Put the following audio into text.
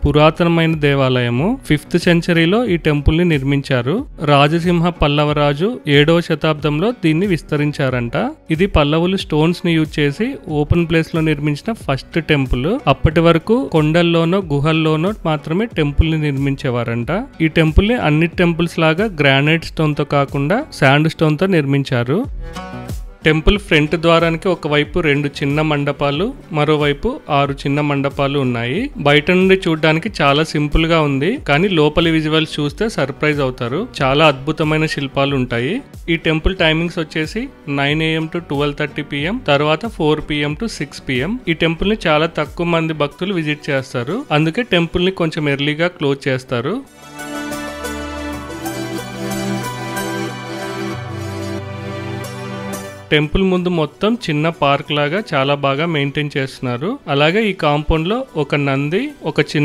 పురాతనమైన దేవాలయము 5th సెంచరీలో ఈ టెంపుల్ ని నిర్మించారు. రాజసింహ పల్లవరాజు 7వ శతాబ్దంలో దీన్ని విస్తరించారంట. ఇది పల్లవులు స్టోన్స్ ని యూజ్ చేసి ఓపెన్ ప్లేస్ లో నిర్మించిన ఫస్ట్ టెంపుల్. అప్పటి వరకు కొండల్లోనో గుహల్లోనో మాత్రమే టెంపుల్ ని నిర్మించేవారంట. ఈ టెంపుల్ ని అన్ని టెంపుల్స్ లాగా గ్రానైట్ స్టోన్ తో కాకుండా శాండ్ స్టోన్ తో నిర్మించారు. టెంపుల్ ఫ్రంట్ ద్వారానికి ఒకవైపు 2 చిన్న మండపాలు, మరోవైపు 6 చిన్న మండపాలు ఉన్నాయి. బయట నుండి చూడడానికి చాలా సింపుల్ గా ఉంది, కానీ లోపలి విజువల్స్ చూస్తే సర్ప్రైజ్ అవుతారు. చాలా అద్భుతమైన శిల్పాలు ఉంటాయి. ఈ టెంపుల్ టైమింగ్స్ వచ్చేసి 9 AM to 12:30 PM, తర్వాత 4 PM to 6 PM. ఈ టెంపుల్ ని చాలా తక్కువ మంది భక్తులు విజిట్ చేస్తారు, అందుకే టెంపుల్ ని కొంచెం ఎర్లీగా క్లోజ్ చేస్తారు. టెంపుల్ ముందు మొత్తం చిన్న పార్క్ లాగా చాలా బాగా మెయింటైన్ చేస్తున్నారు. అలాగే ఈ కాంపౌండ్ లో ఒక నంది, ఒక చిన్న